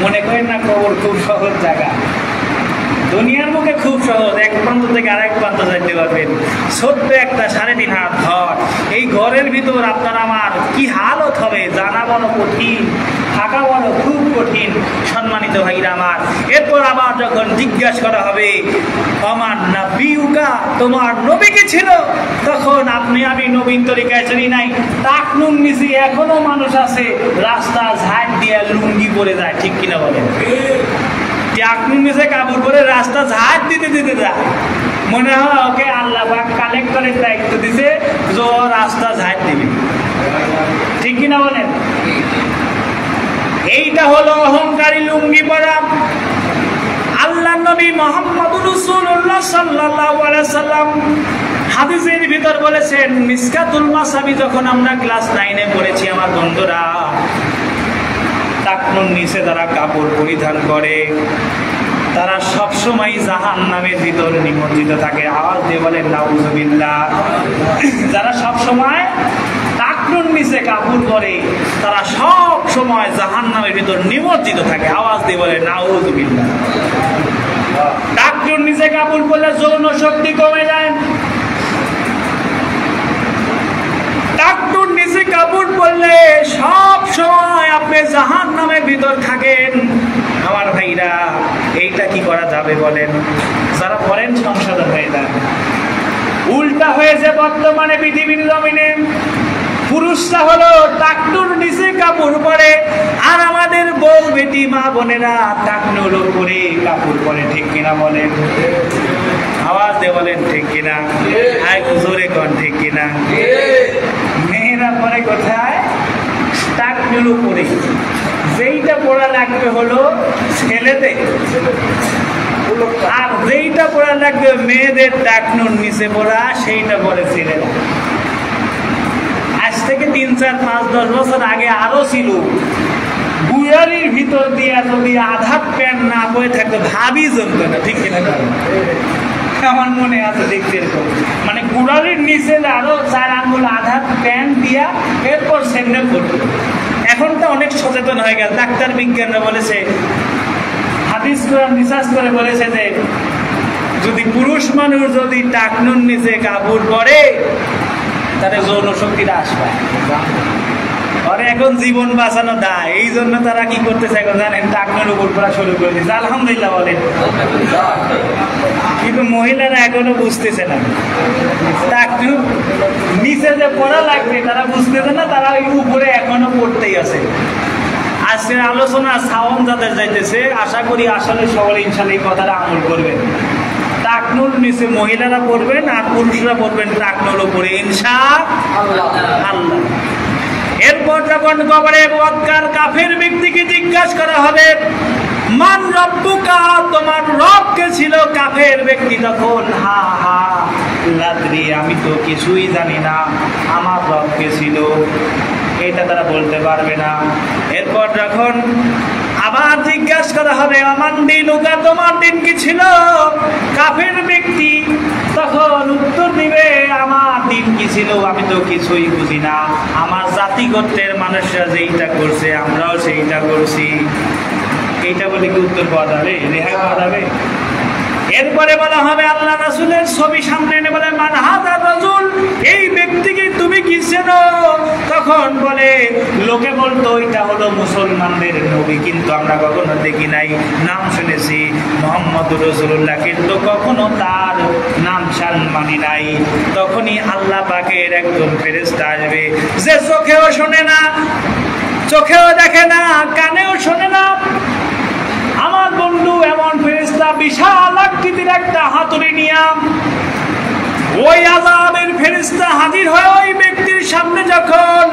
মনে করেন না কবর খুব সহজ জায়গা, দুনিয়ার মুখে খুব সহজ, এক প্রান্ত থেকে আরেক প্রান্ত যাইতে পারবেন। ছোট্ট একটা 3.5 হাত ঘর, এই ঘরের ভিতর আপনার আমার কি হালত হবে জানা বড় কঠিন, থাকা বড় খুব কঠিন। সম্মানিত ভাইরা আমার, এরপর আবার যখন জিজ্ঞাসা করা হবে আমার নবিউকা, তোমার নবী কি ছিল, তখন আপনি আমি নবীন তরিকায় চলি নাই। টাকনুন নিচে এখনো মানুষ আছে রাস্তা ঝাঁট দিয়ে লুঙ্গি পরে যায়, ঠিক কিনা বলেন? টাকনুন নিচে কাপড় পরে রাস্তা ঝাঁট দিতে দিতে যায়, মনে হয় ওকে আল্লাহ পাক কালেক্টরের দায়িত্ব দিতে যে রাস্তা ঝাঁট দিবে, ঠিক কিনা বলেন? এইটা হলো অহংকারী লুঙ্গি পরা। আল্লাহ নবী মুহাম্মদুর রাসূলুল্লাহ সাল্লাল্লাহু আলাইহি সাল্লাম হাদিসের ভিতর বলেছেন, মিসকাতুল মাসাবি যখন আমরা ক্লাস 9-এ পড়েছি আমার বন্ধুরা, টাকনুর নিচে যারা কাপড় পরিধান করে তারা সবসময় জাহান্নামের ভিতরে নিমজ্জিত থাকে। আওয়াজ দিয়ে বলেন নাউযুবিল্লাহ। যারা সবসময় টাকনুর নিচে কাপড় পরে তারা সব সময় জাহান্নামের ভিতর নিমজ্জিত থাকে। আওয়াজ দিয়ে বলেন নাউযুবিল্লাহ। টাকনুর নিচে কাপড় পরলে যৌন শক্তি কমে যায়। টাকনুর নিচে কাপড় পরলে সব সময় আপনি জাহান্নামের ভিতর থাকেন। আমার ভাইরা, এইটা কি করা যাবে বলেন? যারা পড়েন সংশোধন হয়ে যান। উল্টা হয়েছে বর্তমানে পৃথিবীর জমিনে, পুরুষরা হলো টাকনুর নিচে কাপড় পরে আর আমাদের বউ বেটি মা বোনেরা টাকনুর উপরে কাপড় পরে, ঠিক কিনা বলেন? আওয়াজ দিয়ে বলেন ঠিক কিনা, আয় জোরে কোন ঠিক কিনা? মেয়েরা পরে কোথায়? টাকনুর উপরে। যেইটা পড়া লাগবে হলো ছেলেদের, আর যেইটা পড়া লাগবে মেয়েদের টাকনুর নিচে পড়া, সেইটা পরে ছেলেরা। আজ থেকে 3, 4, 5, 10 বছর আগে আরো ছিল, বুয়ারির ভিতর দিয়ে যদি আধা প্যান্ট না বয়ে থাকতো ভাবি জমতো না, ঠিক কিনা? আমার মনে আছে দেখতে এরকম, মানে বুড়ারির নিচে আরো 4 আঙ্গুল আধা প্যান্ট দিয়া এরপর স্যান্ডেল পরতো। এখন তো অনেক সচেতন হয়ে গেল, ডাক্তার বিজ্ঞানরা বলেছে, হাদিস কোরআন রিসার্চ করে বলেছে যে যদি পুরুষ মানুষ যদি টাকনুর নিচে কাপড় পরে তাদের যৌন শক্তিটা আসবে। আর এখন জীবন বাঁচানো দায়, এই জন্য তারা কি করতেছে এখন জানেন? টাকনুর উপর পড়া শুরু করে দিচ্ছে। আলহামদুলিল্লাহ বলেন। কিন্তু মহিলারা এখনো বুঝতেছে না টাকনুর নিচে যে পড়া লাগবে, তারা বুঝতেছে না, তারা ওই উপরে এখনো পড়তেই আছে। আজকের আলোচনা সাওন যাদের যাইতেছে, আশা করি আসলে সবাই ইনশাআল্লাহ এই কথাটা আমল করবেন। টাকনুর নিচে মহিলারা পড়বেন আর পুরুষরা পড়বেন টাকনুর উপরে, ইনশাআল্লাহ। এরপর যখন কবরে বৎকার কাফের ব্যক্তিকে জিজ্ঞাসা করা হবে মান রব্বুকা, তোমার রব কে ছিল, কাফের ব্যক্তি তখন হা হা লাদ্রি, আমি তো কিছুই জানি না আমার রব কে ছিল, এটা তারা বলতে পারবে না। এরপর যখন আবার জিজ্ঞাসা করা হবে আমান দীনুকা, তোমার দিন কি ছিল, কাফের ব্যক্তি তখন উত্তর দিবে আমার দিন কি ছিল, আমি তো কিছুই বুঝি না, আমার জাতি গোত্রের মানুষরা যেইটা করছে আমরাও সেইটা করছি। এইটা বলে কি উত্তর পাওয়া যাবে, রেহাই পাওয়া যাবে? এরপরে বলা হবে আল্লাহ রাসূলের ছবি সামনে এনে বলে মান হাযা রাজুল, এই ব্যক্তিকে তুমি কি চেনো? তখন বলে লোকে বলতো এটা হলো মুসলমানদের নবী, কিন্তু আমরা কখনো দেখি নাই, নাম শুনেছি মুহাম্মদুর রাসূলুল্লাহ, কিন্তু কখনো তার নাম শান মানি নাই। তখনই আল্লাহ পাকের একজন ফেরেশতা আসবে যে চোখেও শোনে না, চোখেও দেখে না, কানেও শোনে না। আমার বন্ধু এমন ফেরেশতা বিশাল আকৃতির একটা হাতুড়ি নিয়ে ওই আযাবের ফেরেশতা হাজির হয় ওই ব্যক্তির সামনে যখন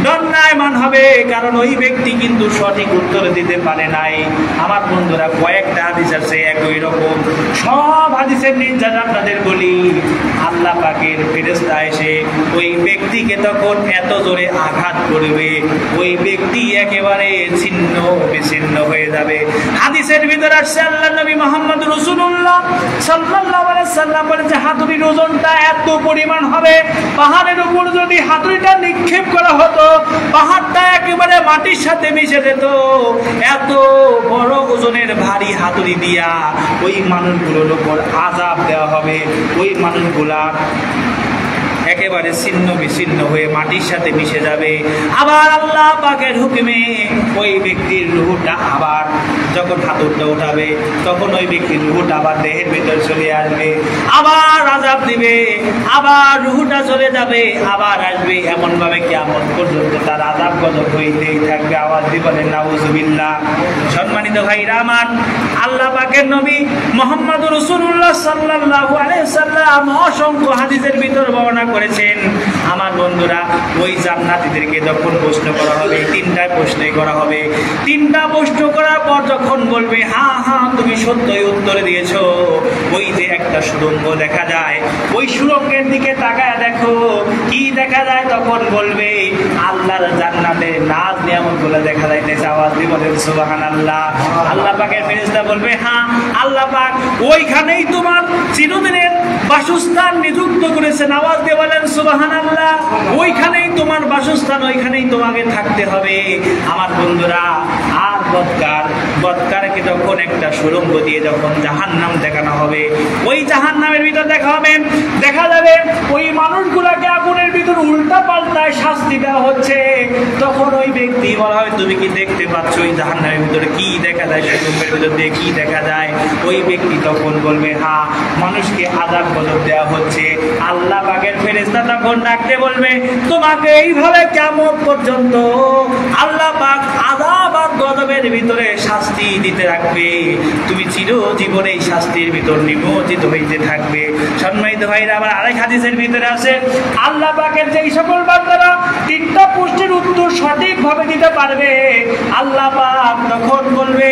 দণ্ডায়মান হবে, কারণ ওই ব্যক্তি কিন্তু সঠিক উত্তর দিতে পারে নাই। আমার বন্ধুরা কয়েকটা হাদিস আছে একই রকম, সব হাদিসের নির্যাতন আপনাদের বলি। আল্লাহ পাকের ফেরেশতা এসে ওই ব্যক্তিকে তখন এত জোরে আঘাত করবে, ওই ব্যক্তি একেবারে ছিন্ন বিচ্ছিন্ন হয়ে যাবে। হাদিসের ভিতরে আসছে আল্লাহ নবী মুহাম্মদ রাসূলুল্লাহ সাল্লাল্লাহু আলাইহি সাল্লাম বলেন যে হাতুড়ির ওজনটা এত পরিমাণ হবে, পাহাড়ের উপর যদি হাতুড়িটা নিক্ষেপ করা হতো পাহাড়টা একেবারে মাটির সাথে মিশে যেত। এত বড় ওজনের ভারী হাতুড়ি দিয়া ওই মানুষগুলোর উপর আযাব দেওয়া হবে, ওই মানুষগুলা একেবারে ছিন্ন বিচ্ছিন্ন হয়ে মাটির সাথে মিশে যাবে। আবার আল্লাহ পাকের হুকুমে ওই ব্যক্তির রূহটা আবার যখন হাতুড়টা উঠাবে তখন ওই ব্যক্তির রূহটা আবার দেহের ভিতর চলে আসবে, আবার আযাব দিবে, আবার রূহটা চলে যাবে, আবার আসবে, এমন ভাবে কিয়ামত পর্যন্ত তার আযাব গজব হইতেই থাকবে। আওয়াজ দিয়ে বলেন নাউযুবিল্লাহ। সম্মানিত ভাইরা আমার, আল্লাহ পাকের নবী মুহাম্মদ রাসূলুল্লাহ সাল্লাল্লাহু আলাইহি সাল্লাম অসংখ্য হাদিসের ভিতর বর্ণনা করেছেন। আমার বন্ধুরা ওই জান্নাতীদেরকে যখন প্রশ্ন করা হবে, তিনটা প্রশ্নই করা হবে। তিনটা প্রশ্ন করার পর যখন বলবে হ্যাঁ হ্যাঁ তুমি সত্যই উত্তর দিয়েছো, ওই যে একটা সুড়ঙ্গ দেখা যায়, ওই সুড়ঙ্গের দিকে তাকায় দেখো, কি দেখা যায়? তখন বলবে আল্লাহর জান্নাতের নাজ নিয়ামতগুলো দেখা যাইতেছে। আওয়াজ দিয়ে বলেন সুবহানাল্লাহ। আল্লাহ পাকের ফেরেশতা বলবে হ্যাঁ আল্লাহ পাক ওইখানেই তোমার চিরদিনের বাসস্থান নিযুক্ত করেছেন। আওয়াজ দিয়ে বলেন সুবহানাল্লাহ। ওইখানেই তোমার বাসস্থান, ওইখানেই তোমাকে থাকতে হবে। আমার বন্ধুরা আর বদকারকে যখন একটা সুড়ঙ্গ দিয়ে যখন জাহান্নাম দেখানো হবে, ওই জাহান্নামের ভিতর দেখা যাবে ওই মানুষগুলাকে আগুনের ভিতর উল্টা পাল্টায় শাস্তি দেওয়া হচ্ছে। তখন ওই ব্যক্তি বলা হয় তুমি কি দেখতে পাচ্ছ ওই জাহান্নামের ভিতরে কি দেখা যায়, সুড়ঙ্গের ভিতর দিয়ে কি দেখা যায়? ওই ব্যক্তি তখন বলবে হ্যাঁ মানুষকে আযাব গজব দেওয়া হচ্ছে। আল্লাহ পাকের ফেরেশতা তখন ডাকতে বলবে তোমাকে এইভাবে কিয়ামত পর্যন্ত আল্লাহ পাক আযাব আর গজবের ভিতরে শাস্তি দিতে রাখবে, তুমি চিরজীবন এই শাস্তির ভিতর নিমজ্জিত হইতে থাকবে। সম্মানিত ভাইরা আমার, আরেক হাদিসের ভিতরে আছে আল্লাহ পাকের যেই সকল বান্দারা তিনটা প্রশ্নের উত্তর সঠিকভাবে দিতে পারবে, আল্লাহ পাক তখন বলবে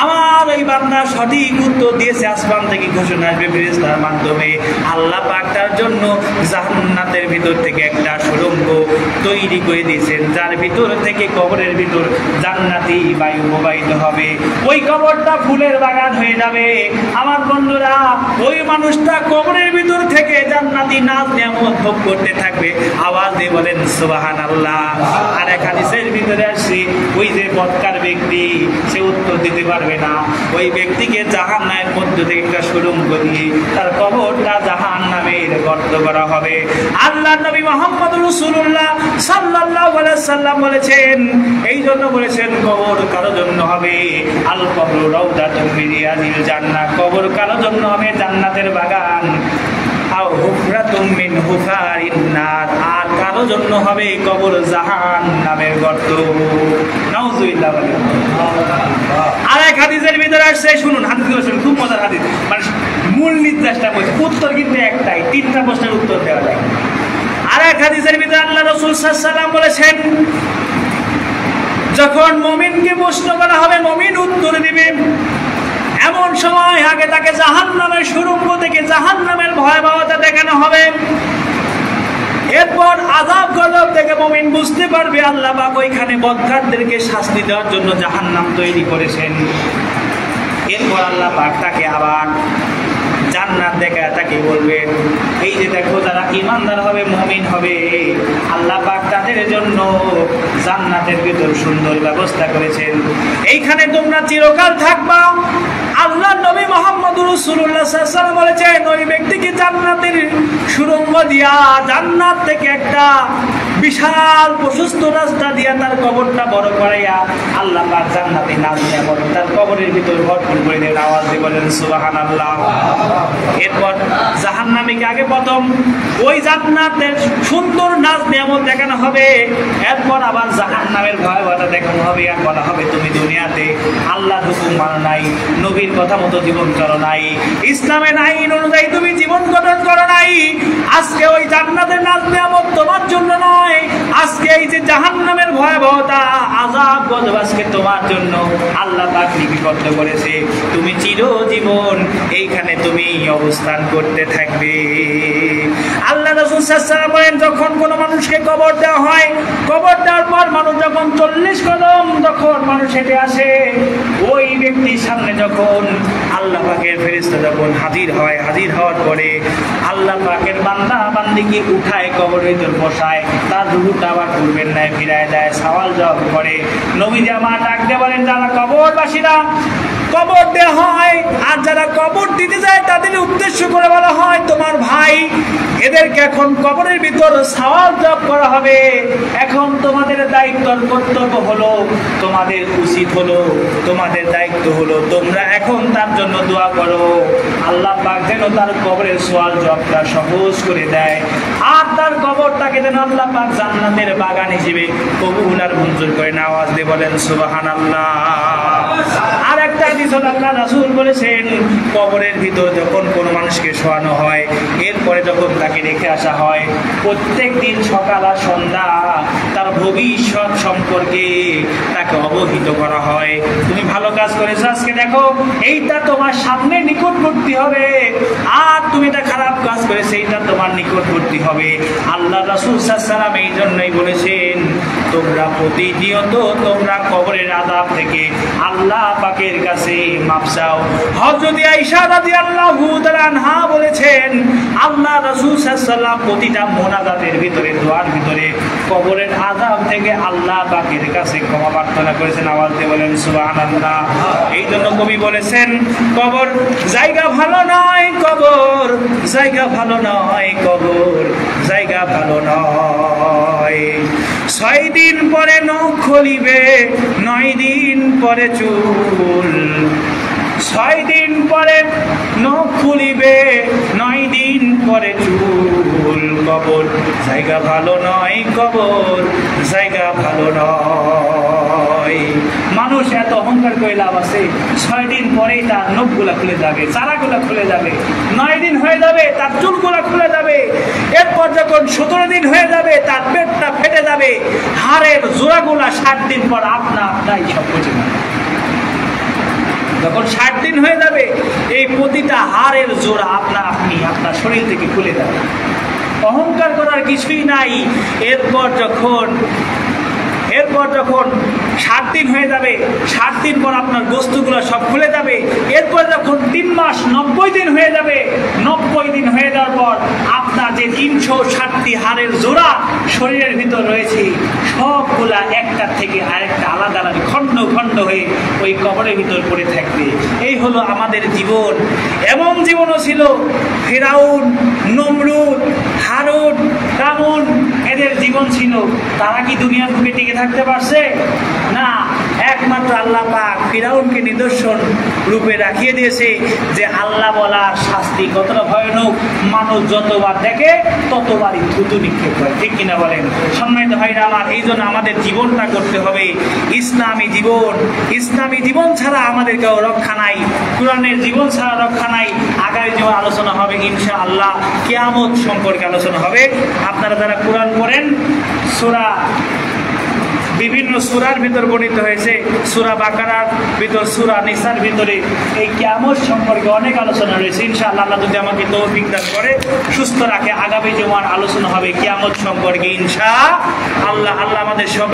আমার ওই বান্দা সঠিক উত্তর দিয়েছে, আসমান থেকে ঘোষণা আসবে ফেরেশতার মাধ্যমে, আল্লাহ পাক তার জন্য জান্নাতের ভিতর থেকে একটা সুড়ঙ্গ তৈরি করে দিয়েছেন, যার ভিতর থেকে কবরের ভিতর জান্নাতি বায়ু প্রবাহিত হবে। ওই কবরটা ফুলের বাগান হয়ে যাবে। আমার বন্ধুরা ওই মানুষটা কবরের ভিতর থেকে জান্নাতি নাজ নিয়ামত ভোগ করতে থাকবে। আওয়াজ দিয়ে বলেন সুবহানাল্লাহ। আর এক হাদিসের ভিতরে আসছে ওই যে বদকার ব্যক্তি সে উত্তর দিতে পারবে না, ওই ব্যক্তিকে জাহান্নামের মধ্য থেকে একটা সুড়ঙ্গ দিয়ে তার কবরটা জাহান্নামের গর্ত করা হবে। আল্লাহ নবী মুহাম্মদ রাসূলুল্লাহ সাল্লাল্লাহু আলাইহি সাল্লাম বলেছেন, এই জন্য বলেছেন কবর কারো জন্য হবে আল কবরু রাউদাতুম মিন রিয়াদিল জান্নাহ, কবর কারো জন্য হবে জান্নাতের বাগান। আও হুফরাতুম মিন হুফারিন নার, আর কারো জন্য হবে কবর জাহান্নামের গর্ত। নাউযুবিল্লাহ। আর এক হাদিসের ভিতরে আসছে, শুনুন হাদিসগুলো শুনুন, খুব মজার হাদিস, মানে মূল নির্দেশটা বলছে, উত্তর কিন্তু একটাই, তিনটা প্রশ্নের উত্তর দেওয়া যায়। আর এক হাদিসের ভিতরে আল্লাহ রাসূল সাল্লাল্লাহু আলাইহি সাল্লাম বলেছেন যখন মুমিনকে প্রশ্ন করা হবে মুমিন উত্তর দিবে, এমন সময় আগে তাকে জাহান্নামের সুড়ঙ্গ থেকে জাহান্নামের ভয়াবহতা দেখানো হবে। এরপর আযাব গজব থেকে মুমিন বুঝতে পারবে আল্লাহ পাক ওইখানে বদকারদেরকে শাস্তি দেওয়ার জন্য জাহান্নাম তৈরি করেছেন। এরপর আল্লাহ পাক তাকে আবার জান্নাত দেখা তাকে বলবেন, এই যে দেখো যারা ঈমানদার হবে, মুমিন হবে, আল্লাহ পাক তাদের জন্য জান্নাতের ভিতর সুন্দর ব্যবস্থা করেছেন, এইখানে তোমরা চিরকাল থাকবা। আল্লাহ নবী মুহাম্মদুর রাসূলুল্লাহ সাল্লাল্লাহু আলাইহি ওয়াসাল্লাম বলেছেন, ওই ব্যক্তিকে জান্নাতের সুড়ঙ্গ দিয়া, জান্নাত থেকে একটা বিশাল প্রশস্ত রাস্তা দিয়া তার কবরটা বড় করাইয়া আল্লাহ পাক জান্নাতে নাজ নিয়ামত তার কবরের ভিতর ভরপুর করে দেন। আওয়াজ দিয়ে বলেন সুবহানাল্লাহ। এরপর জাহান্নামীকে আগে প্রথম ওই জান্নাতের সুন্দর নাজ নিয়ামত দেখানো হবে, এরপর আবার জাহান্নামের ভয়াবহতা দেখানো হবে, আর বলা হবে তুমি দুনিয়াতে আল্লাহর হুকুম মানো নাই, নবীর কথা মতো জীবন করো নাই, ইসলামের আইন অনুযায়ী তুমি জীবন গঠন করো নাই। আজকে ওই জান্নাতের নাজ নিয়ামত তোমার জন্য নয়, আজকে এই যে জাহান্নামের ভয়াবহতা, আযাব গজব আজকে তোমার জন্য আল্লাহ পাক লিপিবদ্ধ করেছে। তুমি চিরজীবন এইখানে তুমি অবস্থান করতে থাকবে। আল্লাহ রাসূল সাল্লাল্লাহু আলাইহি ওয়াসাল্লাম বলেন, যখন কোনো মানুষকে কবর দেওয়া হয়, কবর দেওয়ার পর মানুষ যখন 40 কদম যখন মানুষ হেঁটে আসে, ওই ব্যক্তির সামনে যখন আল্লাহ পাকের ফেরেশতা যখন হাজির হয়, হাজির হওয়ার পরে আল্লাহ পাকের বান্দা বান্দিকে উঠায় কবরের ভিতর বসায়, তার রূহটা আবার পূর্বের ন্যায় ফিরায় দেয়, সওয়াল জবাব করে। নবীজি আমার ডাক দিয়ে বলেন, যারা কবরবাসীরা কবর দেওয়া হয় আর যারা কবর দিতে যায় তাদের উদ্দেশ্য করে বলা হয়, তোমার ভাই এদেরকে এখন কবরের ভিতর সওয়াল জবাব করা হবে। এখন তোমাদের দায়িত্ব কর্তব্য হলো, তোমাদের উচিত হলো, তোমাদের দায়িত্ব হলো, তোমরা এখন তার জন্য দোয়া করো, আল্লাহ পাক যেন তার কবরের সওয়াল জবাবটা সহজ করে দেয়, আর তার কবরটাকে যেন আল্লাহ পাক জান্নাতের বাগান হিসেবে কবুল আর মঞ্জুর করে। আওয়াজ দিয়ে বলেন সুবহানাল্লাহ। আর একটা হাদিস আল্লাহ রাসূল বলেছেন, কবরের ভিতর যখন কোনো মানুষকে শোয়ানো হয়, এরপরে যখন তাকে রেখে আসা হয়, প্রত্যেক দিন সকাল আর সন্ধ্যা তার ভবিষ্যৎ সম্পর্কে তাকে অবহিত করা হয়। তুমি ভালো কাজ করেছো, আজকে দেখো এইটা তোমার সামনে নিকটবর্তী হবে, আর তুমি এটা খারাপ কাজ করেছো, এইটা তোমার নিকটবর্তী হবে। আল্লাহ রাসূল সাল্লাল্লাহু আলাইহি ওয়াসাল্লাম এই জন্যই বলেছেন, তোমরা প্রতিনিয়ত তোমরা কবরের আযাব থেকে আল্লাহ পাকের কাছে মাপ চাও। হযরত আয়েশা রাদিয়াল্লাহু তাআলা আনহা বলেছেন, আল্লাহ রাসূল সাল্লাল্লাহু আলাইহি ওয়াসাল্লাম প্রতিটা মুনাজাতের ভিতরে, দোয়ার ভিতরে কবরের আযাব থেকে আল্লাহ পাকের কাছে ক্ষমা প্রার্থনা করেছেন। আওয়াজ দিয়ে বলেন সুবহানাল্লাহ। এই জন্য কবি বলেছেন, কবর জায়গা ভালো নয়, কবর জায়গা ভালো নয়, কবর জায়গা ভালো নয়। 6 দিন পরে নখ খুলিবে, 9 দিন পরে চুল। 6 দিন পরে নখ খুলিবে, 9 দিন পরে চুল। কবর জায়গা ভালো নয়, কবর জায়গা ভালো নয়। মানুষ এত অহংকার করে লাভ আছে, 6 দিন পরেই তার নখগুলা খুলে যাবে, চারাগুলা খুলে যাবে, 9 দিন হয়ে যাবে তার চুলগুলা খুলে যাবে, এরপর যখন 17 দিন হয়ে যাবে তার পেটটা ফেটে যাবে, হাড়ের জোড়াগুলা 60 দিন পর আপনাই সব বুঝে যাবে। যখন 60 দিন হয়ে যাবে, এই প্রতিটা হাড়ের জোড়া আপনি আপনার শরীর থেকে খুলে যাবে। অহংকার করার কিছুই নাই। এরপর যখন 60 দিন হয়ে যাবে, 60 দিন পর আপনার গোস্তগুলো সব খুলে যাবে। এরপর যখন 3 মাস 90 দিন হয়ে যাবে, 90 দিন হয়ে যাওয়ার পর আপনার যে 360টি হাড়ের জোড়া শরীরের ভিতর রয়েছে, সবগুলা একটার থেকে আরেকটা আলাদা আলাদা খণ্ড খণ্ড হয়ে ওই কবরের ভিতর পড়ে থাকবে। এই হলো আমাদের জীবন। এমন জীবনও ছিল ফিরাউন, নমরুদ, হারুন, কারুন, এদের জীবন ছিল। তারা কি দুনিয়ার বুকে টিকে থাকতে পারছে? না। একমাত্র আল্লাহ পাক ফিরাউনকে নিদর্শন রূপে রাখিয়ে দিয়েছে যে আল্লাহ বলার শাস্তি কতটা ভয়ানক। মানুষ যতবার দেখে ততবারই থুতু নিক্ষেপ করে, ঠিক কিনা বলেন? সম্মানিত ভাইরা আমার, এই জন্য আমাদের জীবনটা করতে হবে ইসলামী জীবন। ইসলামী জীবন ছাড়া আমাদের কেউ রক্ষা নাই, কোরআনের জীবন ছাড়া রক্ষা নাই। আগামী জীবন আলোচনা হবে ইনশাআল্লাহ, কিয়ামত সম্পর্কে আলোচনা হবে। আপনারা যারা কোরআন পড়েন, সূরা বিভিন্ন সূরার ভিতর বর্ণিত হয়েছে, সূরা বাকারার ভিতর, সূরা নিসার ভিতরে এই কিয়ামত সম্পর্কে অনেক আলোচনা রয়েছে। ইনশাআল্লাহ আল্লাহ যদি আমাকে তৌফিক দান করে, সুস্থ রাখে, আগামী জুমার আলোচনা হবে কিয়ামত সম্পর্কে ইনশাআল্লাহ। আল্লাহ আমাদের সব